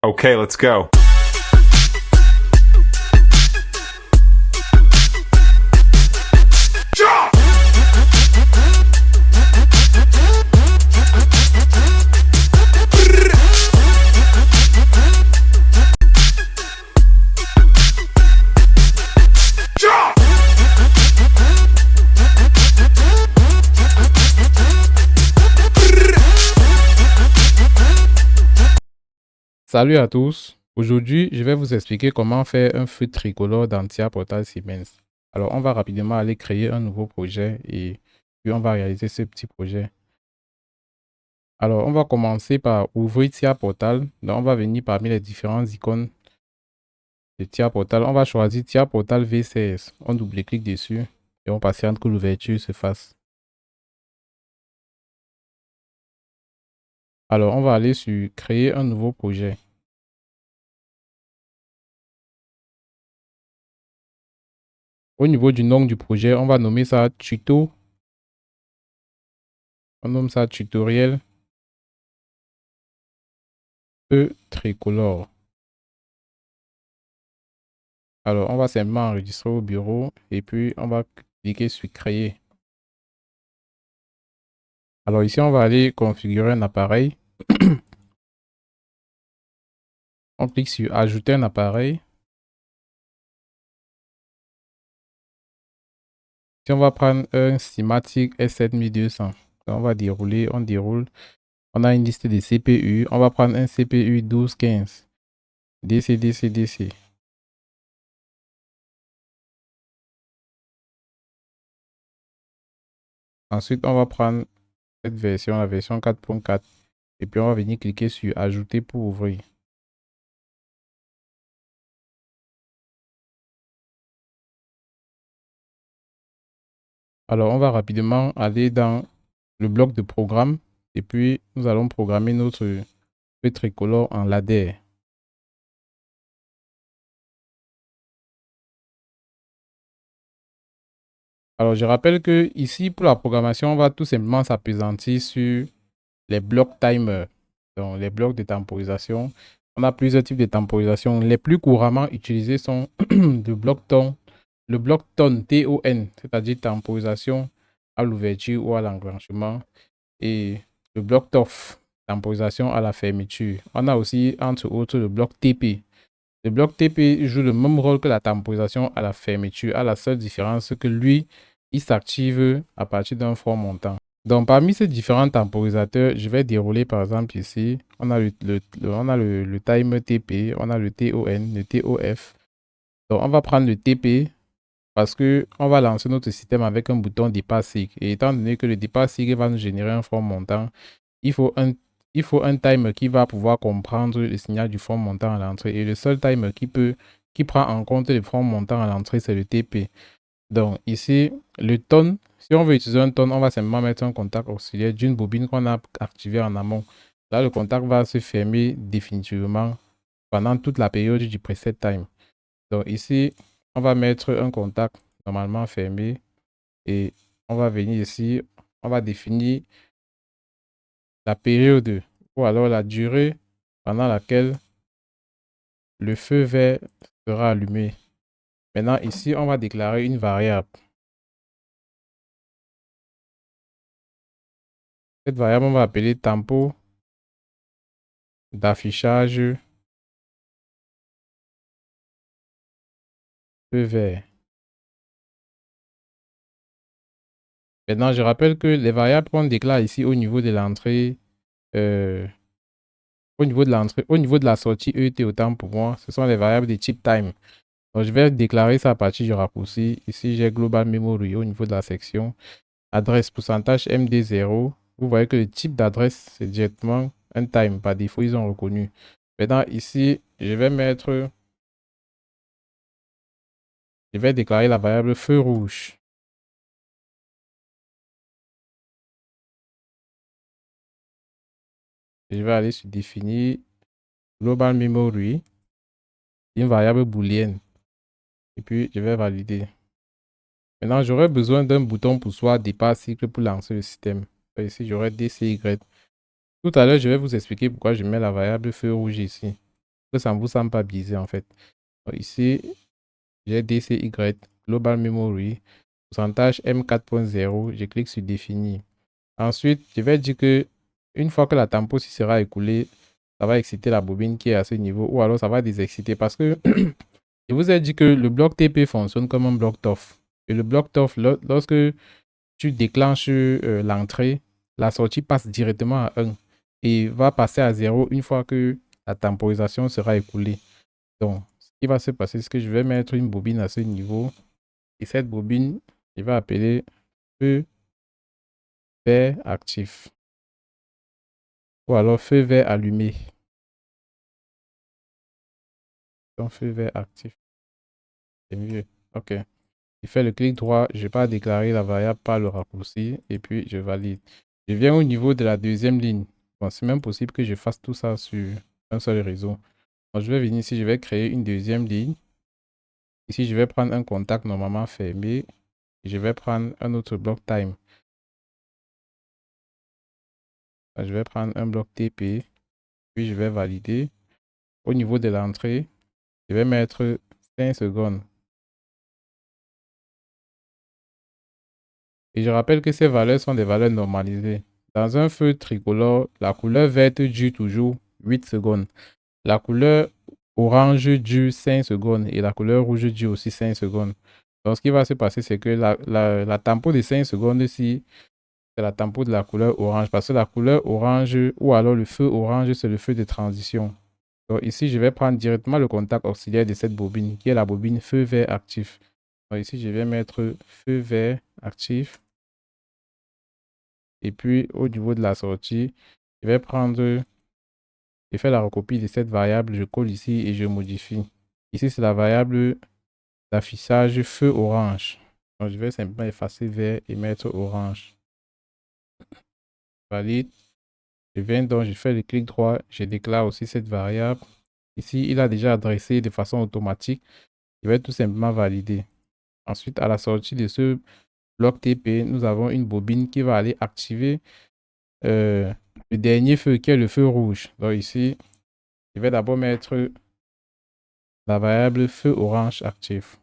Okay, let's go. Salut à tous. Aujourd'hui, je vais vous expliquer comment faire un feu tricolore dans Tia Portal Siemens. Alors, on va rapidement aller créer un nouveau projet et puis on va réaliser ce petit projet. Alors, on va commencer par ouvrir Tia Portal. Donc, on va venir parmi les différentes icônes de Tia Portal. On va choisir Tia Portal V16. On double-clique dessus et on patiente que l'ouverture se fasse. Alors, on va aller sur créer un nouveau projet. Au niveau du nom du projet, on va nommer ça tuto. On nomme ça tutoriel feu tricolore. Alors, on va simplement enregistrer au bureau et puis on va cliquer sur créer. Alors ici, on va aller configurer un appareil. On clique sur ajouter un appareil. Ici, on va prendre un Simatic S7200. Donc, on va dérouler, on déroule. On a une liste de CPU. On va prendre un CPU 1215. DC, DC, DC. Ensuite, on va prendre cette version, la version 4.4. Et puis, on va venir cliquer sur ajouter pour ouvrir. Alors, on va rapidement aller dans le bloc de programme et puis nous allons programmer notre feu tricolore en ladder. Alors, je rappelle que ici, pour la programmation, on va tout simplement s'appesantir sur les blocs timer, donc les blocs de temporisation. On a plusieurs types de temporisation. Les plus couramment utilisés sont le bloc ton, TON, c'est-à-dire temporisation à l'ouverture ou à l'enclenchement, et le bloc TOF, temporisation à la fermeture. On a aussi, entre autres, le bloc TP. Le bloc TP joue le même rôle que la temporisation à la fermeture, à la seule différence que lui, il s'active à partir d'un front montant. Donc, parmi ces différents temporisateurs, je vais dérouler par exemple ici. On a le timer TP, on a le TON, le TOF. Donc, on va prendre le TP parce que on va lancer notre système avec un bouton départ cycle. Et étant donné que le départ cycle va nous générer un front montant, il faut un timer qui va pouvoir comprendre le signal du front montant à l'entrée. Et le seul timer qui prend en compte le front montant à l'entrée, c'est le TP. Donc ici, le tonne, si on veut utiliser un tonne, on va simplement mettre un contact auxiliaire d'une bobine qu'on a activée en amont. Là, le contact va se fermer définitivement pendant toute la période du preset time. Donc ici, on va mettre un contact normalement fermé et on va venir ici, on va définir la période ou alors la durée pendant laquelle le feu vert sera allumé. Maintenant, ici, on va déclarer une variable. Cette variable, on va appeler tempo d'affichage feu vert. Maintenant, je rappelle que les variables qu'on déclare ici au niveau de l'entrée, au niveau de la sortie ET, autant pour moi, ce sont les variables de type time. Donc, je vais déclarer ça à partir du raccourci. Ici, j'ai global memory au niveau de la section. Adresse pourcentage MD0. Vous voyez que le type d'adresse, c'est directement un time. Par défaut, ils ont reconnu. Maintenant, ici, je vais déclarer la variable feu rouge. Je vais aller sur définir global memory, une variable booléenne. Et puis, je vais valider. Maintenant, j'aurai besoin d'un bouton pour soit départ cycle pour lancer le système. Ici, j'aurai DCY. Tout à l'heure, je vais vous expliquer pourquoi je mets la variable feu rouge ici. que ça ne vous semble pas biaisé en fait. Donc, ici, j'ai DCY, Global Memory, pourcentage M4.0, je clique sur définir. Ensuite, je vais dire que une fois que la tempo sera écoulée, ça va exciter la bobine qui est à ce niveau ou alors ça va désexciter parce que je vous ai dit que le bloc TP fonctionne comme un bloc TOF. Et le bloc TOF, lorsque tu déclenches l'entrée, la sortie passe directement à 1 et va passer à 0 une fois que la temporisation sera écoulée. Donc, ce qui va se passer, c'est que je vais mettre une bobine à ce niveau et cette bobine, je vais appeler feu vert actif ou alors feu vert allumé. Donc, feu vert actif, c'est mieux. OK. Je fais le clic droit, je vais pas déclarer la variable par le raccourci et puis je valide. Je viens au niveau de la deuxième ligne. Bon, c'est même possible que je fasse tout ça sur un seul réseau. Donc, je vais venir ici, je vais créer une deuxième ligne. Ici, je vais prendre un contact normalement fermé. Et je vais prendre un autre bloc time. Donc, je vais prendre un bloc TP. Puis, je vais valider. Au niveau de l'entrée, je vais mettre 5 secondes. Et je rappelle que ces valeurs sont des valeurs normalisées. Dans un feu tricolore, la couleur verte dure toujours 8 secondes. La couleur orange dure 5 secondes et la couleur rouge dure aussi 5 secondes. Donc, ce qui va se passer, c'est que la tempo de 5 secondes ici, c'est la tempo de la couleur orange parce que la couleur orange ou alors le feu orange, c'est le feu de transition. Donc, ici, je vais prendre directement le contact auxiliaire de cette bobine qui est la bobine feu vert actif. Donc, ici, je vais mettre feu vert actif. Et puis, au niveau de la sortie, je vais prendre, je fais la recopie de cette variable, je colle ici et je modifie. Ici, c'est la variable d'affichage feu orange. Donc, je vais simplement effacer vert et mettre orange. Valide. Je viens donc, je fais le clic droit, je déclare aussi cette variable. Ici, il a déjà adressé de façon automatique. Je vais tout simplement valider. Ensuite, à la sortie de ce bloc TP, nous avons une bobine qui va aller activer le dernier feu qui est le feu rouge. Donc ici, je vais d'abord mettre la variable feu orange actif.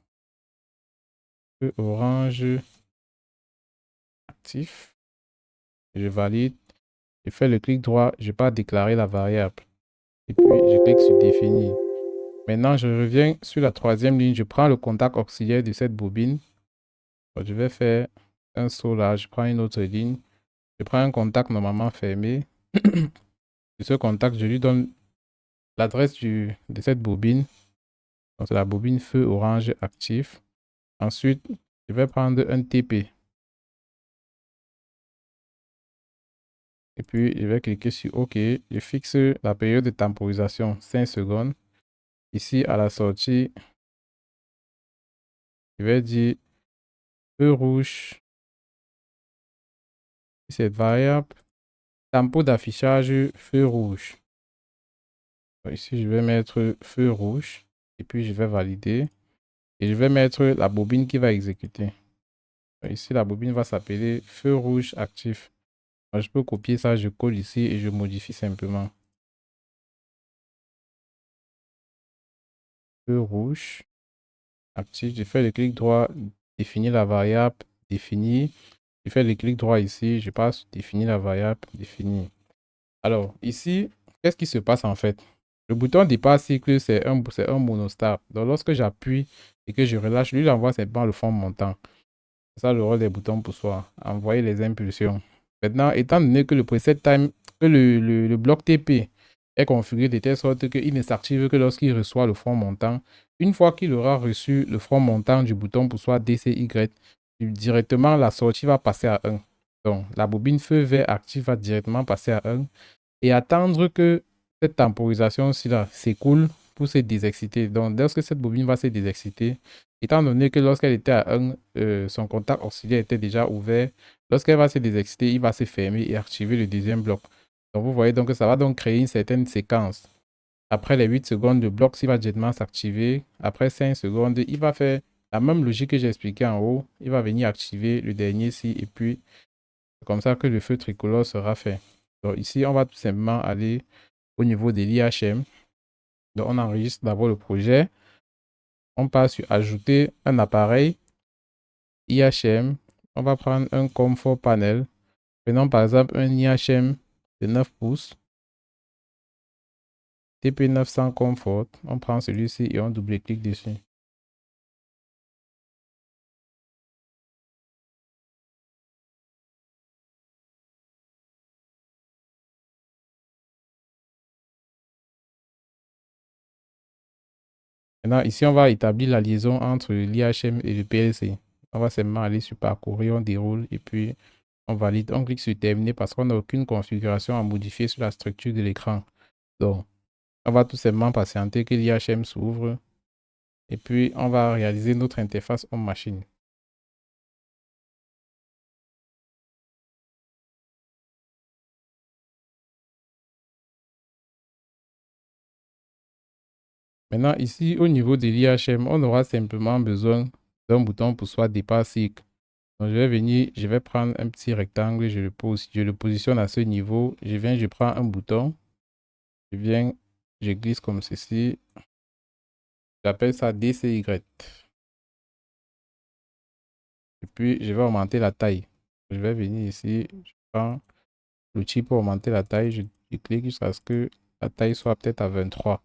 Feu orange actif. Je valide. Je fais le clic droit. Je pars déclarer la variable. Et puis, je clique sur définir. Maintenant, je reviens sur la troisième ligne. Je prends le contact auxiliaire de cette bobine. Donc, je vais faire un saut là. Je prends une autre ligne. Je prends un contact normalement fermé. De ce contact, je lui donne l'adresse de cette bobine. Donc, c'est la bobine feu orange actif. Ensuite, je vais prendre un TP. Et puis, je vais cliquer sur OK. Je fixe la période de temporisation 5 secondes. Ici, à la sortie, je vais dire feu rouge. Cette variable, tempo d'affichage feu rouge. Donc, ici, je vais mettre feu rouge. Et puis, je vais valider. Et je vais mettre la bobine qui va exécuter. Donc, ici, la bobine va s'appeler feu rouge actif. Donc, je peux copier ça, je colle ici et je modifie simplement. Feu rouge actif. Je fais le clic droit, définir la variable, définir. Je fais le clic droit ici, je passe définir la variable, définir. Alors, ici, qu'est-ce qui se passe en fait? Le bouton départ cycle, c'est un monostar. Donc, lorsque j'appuie et que je relâche, lui, il envoie simplement le fond montant. C'est ça le rôle des boutons pour soi, envoyer les impulsions. Maintenant, étant donné que le preset time, que le bloc TP est configuré de telle sorte qu'il ne s'active que lorsqu'il reçoit le front montant, une fois qu'il aura reçu le front montant du bouton pour soi DCY, directement la sortie va passer à 1. Donc, la bobine feu vert active va directement passer à 1 et attendre que cette temporisation-ci s'écoule pour se désexciter. Donc, lorsque cette bobine va se désexciter, étant donné que lorsqu'elle était à 1, son contact auxiliaire était déjà ouvert, lorsqu'elle va se désexciter, il va se fermer et activer le deuxième bloc. Donc, vous voyez donc que ça va donc créer une certaine séquence. Après les 8 secondes, le bloc va directement s'activer. Après 5 secondes, il va faire la même logique que j'ai expliqué en haut. Il va venir activer le dernier ici et puis c'est comme ça que le feu tricolore sera fait. Donc ici, on va tout simplement aller au niveau de l'IHM. Donc, on enregistre d'abord le projet. On passe sur ajouter un appareil IHM. On va prendre un Comfort Panel. Prenons par exemple un IHM de 9 pouces. TP900 Comfort. On prend celui-ci et on double-clique dessus. Maintenant, ici, on va établir la liaison entre l'IHM et le PLC. On va simplement aller sur parcourir, on déroule et puis on valide. On clique sur terminer parce qu'on n'a aucune configuration à modifier sur la structure de l'écran. Donc, on va tout simplement patienter que l'IHM s'ouvre et puis on va réaliser notre interface en machine. Maintenant, ici, au niveau de l'IHM, on aura simplement besoin d'un bouton pour soit départ cycle. Donc, je vais venir, je vais prendre un petit rectangle, je le positionne à ce niveau. Je viens, je prends un bouton. Je viens, je glisse comme ceci. J'appelle ça DCY. Et puis, je vais augmenter la taille. Je vais venir ici, je prends l'outil pour augmenter la taille. Je clique jusqu'à ce que la taille soit peut-être à 23.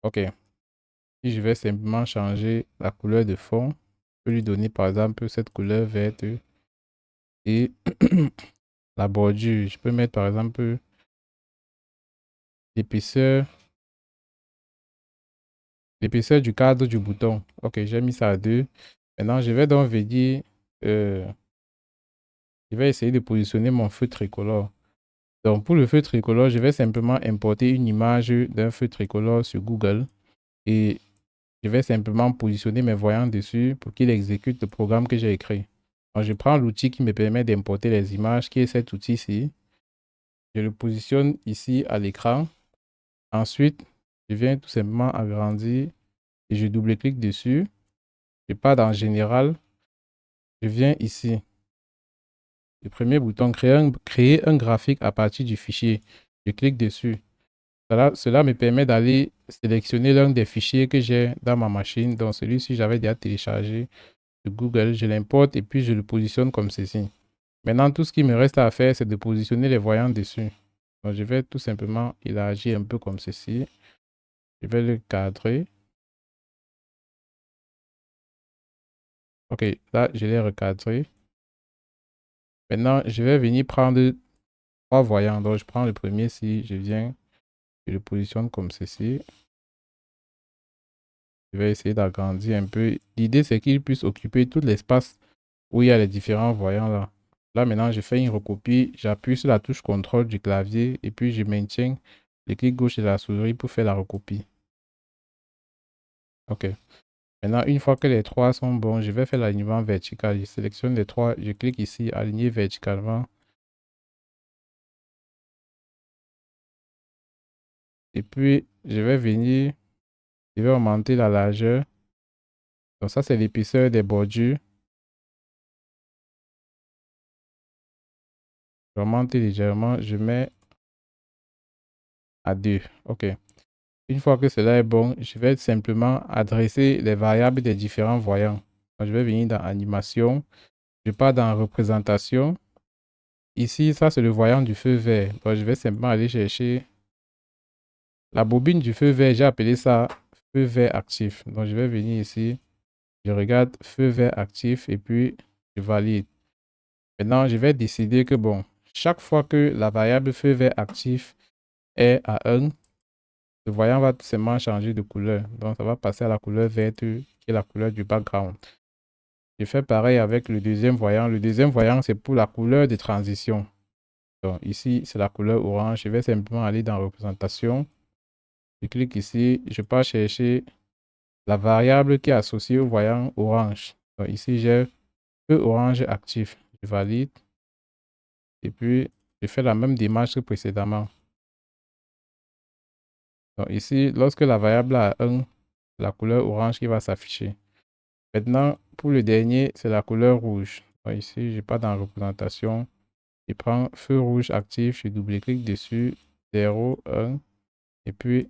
OK. Et je vais simplement changer la couleur de fond. Je peux lui donner par exemple cette couleur verte. Et la bordure, je peux mettre par exemple l'épaisseur du cadre du bouton. OK, j'ai mis ça à 2. Maintenant, je vais donc venir, je vais essayer de positionner mon feu tricolore. Donc, pour le feu tricolore, je vais simplement importer une image d'un feu tricolore sur Google et je vais simplement positionner mes voyants dessus pour qu'il exécute le programme que j'ai écrit. Donc, je prends l'outil qui me permet d'importer les images, qui est cet outil-ci. Je le positionne ici à l'écran. Ensuite, je viens tout simplement agrandir et je double-clique dessus. Je pars dans Général. Je viens ici. Le premier bouton, créer un graphique à partir du fichier. Je clique dessus. Cela me permet d'aller sélectionner l'un des fichiers que j'ai dans ma machine. Donc celui-ci, j'avais déjà téléchargé de Google. Je l'importe et puis je le positionne comme ceci. Maintenant, tout ce qui me reste à faire, c'est de positionner les voyants dessus. Donc je vais tout simplement élargir un peu comme ceci. Je vais le cadrer. OK, là, je l'ai recadré. Maintenant, je vais venir prendre 3 voyants. Donc, je prends le premier si je viens, je le positionne comme ceci. Je vais essayer d'agrandir un peu. L'idée, c'est qu'il puisse occuper tout l'espace où il y a les différents voyants là. Là, maintenant, je fais une recopie. J'appuie sur la touche contrôle du clavier et puis je maintiens le clic gauche de la souris pour faire la recopie. OK. Maintenant, une fois que les 3 sont bons, je vais faire l'alignement vertical. Je sélectionne les 3, je clique ici, aligner verticalement. Et puis, je vais venir, je vais augmenter la largeur. Donc ça, c'est l'épaisseur des bordures. J'augmente légèrement, je mets à 2. OK. Une fois que cela est bon, je vais simplement adresser les variables des différents voyants. Donc, je vais venir dans Animation. Je pars dans Représentation. Ici, ça, c'est le voyant du feu vert. Donc, je vais simplement aller chercher la bobine du feu vert. J'ai appelé ça feu vert actif. Donc, je vais venir ici. Je regarde feu vert actif et puis je valide. Maintenant, je vais décider que, bon, chaque fois que la variable feu vert actif est à 1, le voyant va tout simplement changer de couleur. Donc, ça va passer à la couleur verte qui est la couleur du background. Je fais pareil avec le deuxième voyant. Le deuxième voyant, c'est pour la couleur de transition. Donc, ici, c'est la couleur orange. Je vais simplement aller dans Représentation. Je clique ici. Je pars chercher la variable qui est associée au voyant orange. Donc, ici, j'ai feu orange actif. Je valide. Et puis, je fais la même démarche que précédemment. Donc, ici, lorsque la variable a 1, la couleur orange qui va s'afficher. Maintenant, pour le dernier, c'est la couleur rouge. Donc, ici, je pars dans représentation. Je prends feu rouge actif, je double-clique dessus, 0, 1, et puis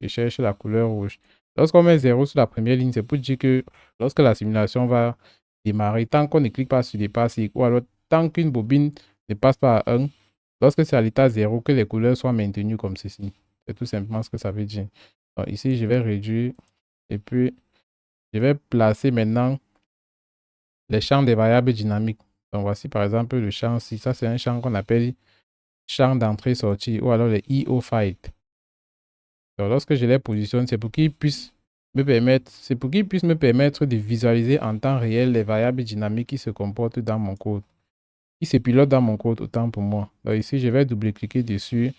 Je cherche la couleur rouge. Lorsqu'on met 0 sur la première ligne, c'est pour dire que lorsque la simulation va démarrer, tant qu'on ne clique pas sur dépasse, ou alors tant qu'une bobine ne passe pas à 1, lorsque c'est à l'état 0, que les couleurs soient maintenues comme ceci. C'est tout simplement ce que ça veut dire. Donc, ici, je vais réduire et puis je vais placer maintenant les champs des variables dynamiques. Donc, voici par exemple le champ 6. Ça, c'est un champ qu'on appelle champ d'entrée-sortie ou alors les IO files. Donc, lorsque je les positionne, c'est pour qu'ils puissent me permettre de visualiser en temps réel les variables dynamiques qui se comportent dans mon code, qui se pilotent dans mon code autant pour moi. Donc ici, je vais double-cliquer dessus.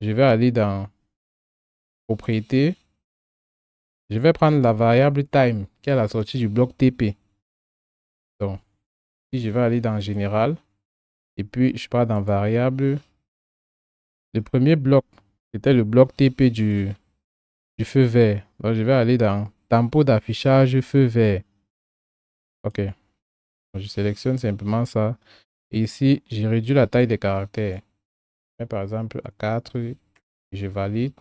Je vais aller dans propriétés. Je vais prendre la variable time qui est à la sortie du bloc TP. Donc, ici, je vais aller dans général. Et puis, je pars dans variable. Le premier bloc, c'était le bloc TP du feu vert. Donc, je vais aller dans tempo d'affichage feu vert. OK. Je sélectionne simplement ça. Et ici, j'ai réduit la taille des caractères. Je mets par exemple à 4. Je valide.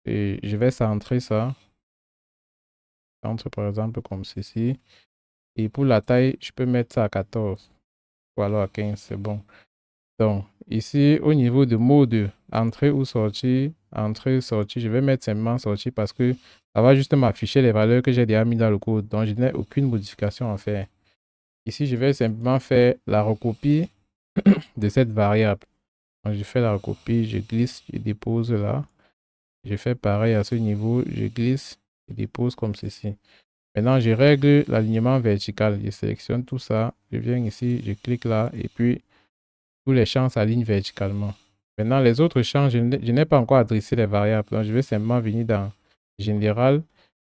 Et je vais centrer ça. Centre par exemple comme ceci. Et pour la taille, je peux mettre ça à 14. Ou alors à 15, c'est bon. Donc, ici, au niveau de mode entrée ou sortie, entrée, sortie, je vais mettre simplement sortie parce que ça va juste m'afficher les valeurs que j'ai déjà mis dans le code. Donc, je n'ai aucune modification à faire. Ici, je vais simplement faire la recopie de cette variable. Donc, je fais la recopie, je glisse, je dépose là. Je fais pareil à ce niveau, je glisse, je dépose comme ceci. Maintenant, je règle l'alignement vertical. Je sélectionne tout ça, je viens ici, je clique là et puis tous les champs s'alignent verticalement. Maintenant, les autres champs, je n'ai pas encore adressé les variables. Donc, je vais simplement venir dans Général.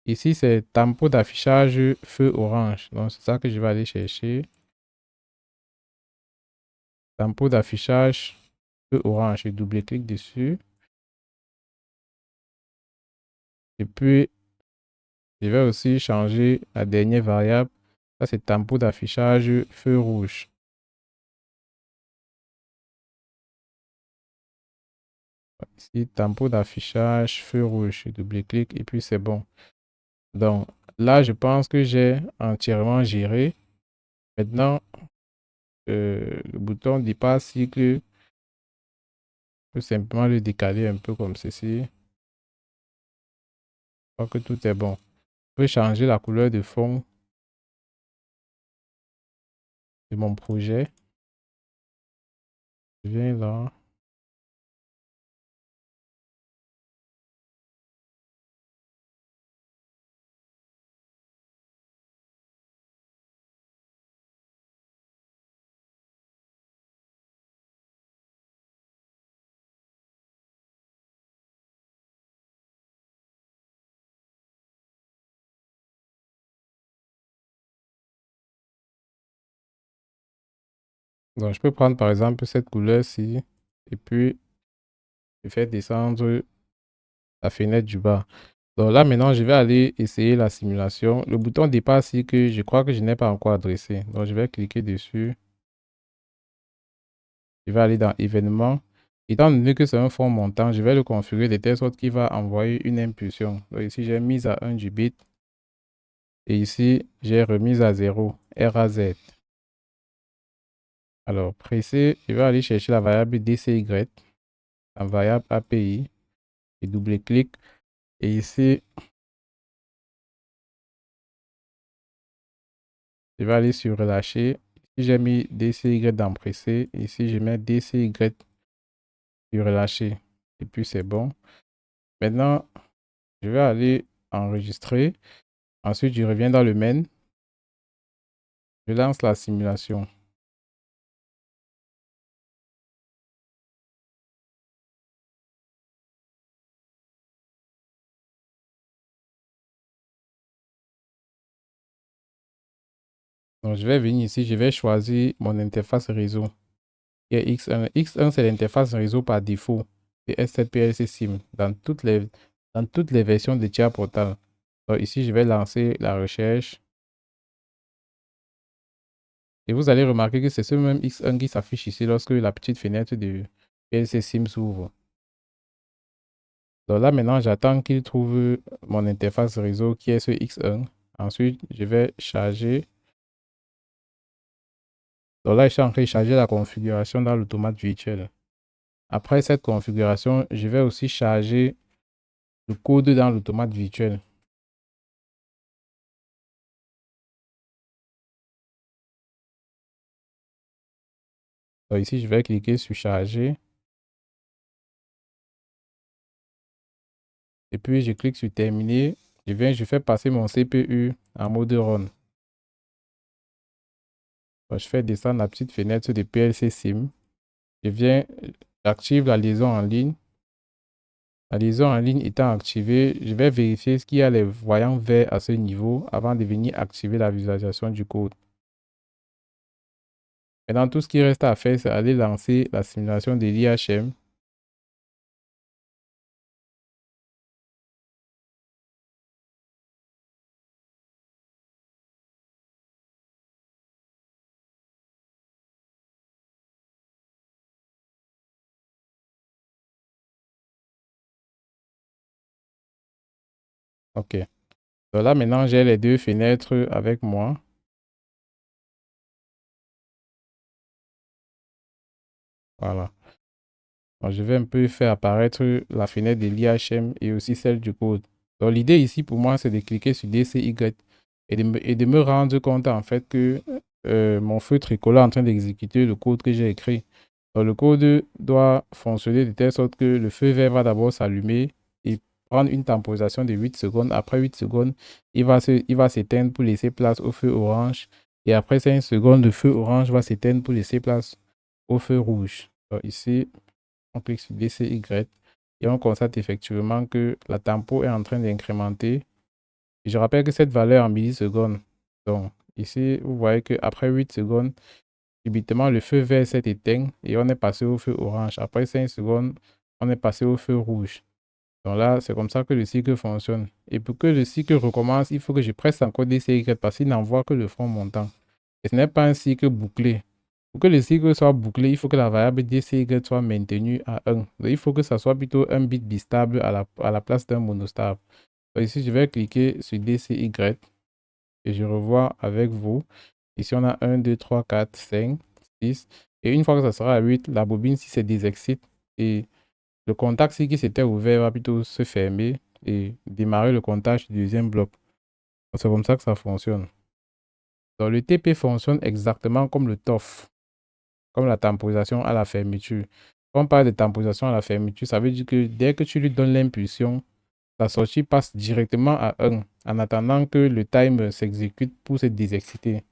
Ici, c'est tempo d'affichage feu orange. Donc, c'est ça que je vais aller chercher. Tempo d'affichage feu orange. Je double-clique dessus. Et puis, je vais aussi changer la dernière variable. Ça, c'est tempo d'affichage feu rouge. Ici, tempo d'affichage feu rouge. Je double-clique et puis c'est bon. Donc, là, je pense que j'ai entièrement géré. Maintenant, le bouton dépasse cycle, je peux simplement le décaler un peu comme ceci. Je crois que tout est bon. Je peux changer la couleur de fond de mon projet. Je viens là. Donc, je peux prendre par exemple cette couleur-ci et puis je fais descendre la fenêtre du bas. Donc là, maintenant, je vais aller essayer la simulation. Le bouton départ ici que je crois que je n'ai pas encore adressé. Donc, je vais cliquer dessus. Je vais aller dans événements. Étant donné que c'est un fond montant, je vais le configurer de telle sorte qu'il va envoyer une impulsion. Donc ici, j'ai mis à 1 du bit. Et ici, j'ai remis à 0, R à Z. Alors, pressé, je vais aller chercher la variable DCY, la variable API, et double-clic. Et ici, je vais aller sur relâcher. Ici, j'ai mis DCY dans pressé. Ici, je mets DCY sur relâcher. Et puis, c'est bon. Maintenant, je vais aller enregistrer. Ensuite, je reviens dans le main. Je lance la simulation. Donc, je vais venir ici, je vais choisir mon interface réseau. Qui est X1. X1, c'est l'interface réseau par défaut de S7PLC SIM dans toutes les versions de TIA Portal. Donc, ici, je vais lancer la recherche. Et vous allez remarquer que c'est ce même X1 qui s'affiche ici lorsque la petite fenêtre de PLC SIM s'ouvre. Donc là, maintenant, j'attends qu'il trouve mon interface réseau qui est ce X1. Ensuite, je vais charger. Donc là, je suis en train de charger la configuration dans l'automate virtuel. Après cette configuration, je vais aussi charger le code dans l'automate virtuel. Donc ici, je vais cliquer sur charger. Et puis, je clique sur terminer. Je fais passer mon CPU en mode run. Donc, je fais descendre la petite fenêtre de PLC Sim. J'active la liaison en ligne. La liaison en ligne étant activée, je vais vérifier ce qu'il y a les voyants verts à ce niveau avant de venir activer la visualisation du code. Maintenant, tout ce qui reste à faire, c'est aller lancer la simulation de l'IHM. OK. Donc là, maintenant, j'ai les deux fenêtres avec moi. Voilà. Donc, je vais un peu faire apparaître la fenêtre de l'IHM et aussi celle du code. Donc, l'idée ici pour moi, c'est de cliquer sur DCY et de me rendre compte en fait que mon feu tricolore est en train d'exécuter le code que j'ai écrit. Donc, le code doit fonctionner de telle sorte que le feu vert va d'abord s'allumer et prendre une temporisation de 8 secondes. Après 8 secondes, il va s'éteindre pour laisser place au feu orange. Et après 5 secondes, le feu orange va s'éteindre pour laisser place au feu rouge. Donc, ici, on clique sur DCY et on constate effectivement que la tempo est en train d'incrémenter. Et je rappelle que cette valeur en millisecondes. Donc, ici, vous voyez qu'après 8 secondes, subitement, le feu vert s'est éteint et on est passé au feu orange. Après 5 secondes, on est passé au feu rouge. Donc là, c'est comme ça que le cycle fonctionne. Et pour que le cycle recommence, il faut que je presse encore DCY parce qu'il n'envoie que le front montant. Et ce n'est pas un cycle bouclé. Pour que le cycle soit bouclé, il faut que la variable DCY soit maintenue à 1. Donc, il faut que ça soit plutôt un bit bistable à la place d'un monostable. Donc ici, je vais cliquer sur DCY et je revois avec vous. Ici, on a 1, 2, 3, 4, 5, 6. Et une fois que ça sera à 8, la bobine, si c'est désexcite, et le contact, si qui s'était ouvert, va plutôt se fermer et démarrer le comptage du deuxième bloc. C'est comme ça que ça fonctionne. Donc, le TP fonctionne exactement comme le TOF, comme la temporisation à la fermeture. Quand on parle de temporisation à la fermeture, ça veut dire que dès que tu lui donnes l'impulsion, la sortie passe directement à 1 en attendant que le timer s'exécute pour se désexciter.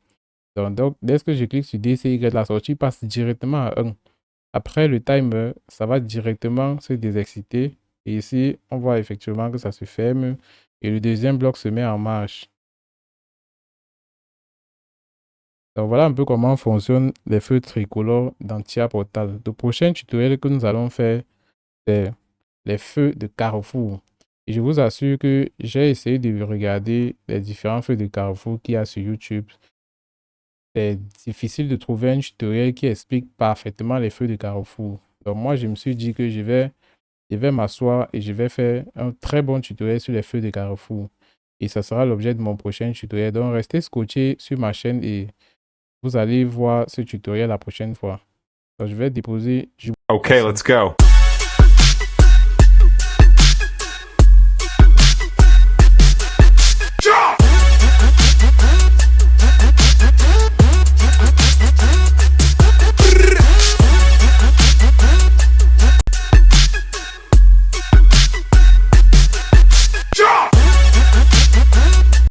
Donc, dès que je clique sur DCY, la sortie passe directement à 1. Après le timer, ça va directement se désexciter. Et ici, on voit effectivement que ça se ferme et le deuxième bloc se met en marche. Donc voilà un peu comment fonctionnent les feux tricolores dans TIA Portal. Le prochain tutoriel que nous allons faire, c'est les feux de carrefour. Et je vous assure que j'ai essayé de regarder les différents feux de carrefour qu'il y a sur YouTube. C'est difficile de trouver un tutoriel qui explique parfaitement les feux de carrefour. Donc moi, je me suis dit que je vais m'asseoir et je vais faire un très bon tutoriel sur les feux de carrefour. Et ça sera l'objet de mon prochain tutoriel. Donc restez scotché sur ma chaîne et vous allez voir ce tutoriel la prochaine fois. Donc je vais déposer. Okay, let's go.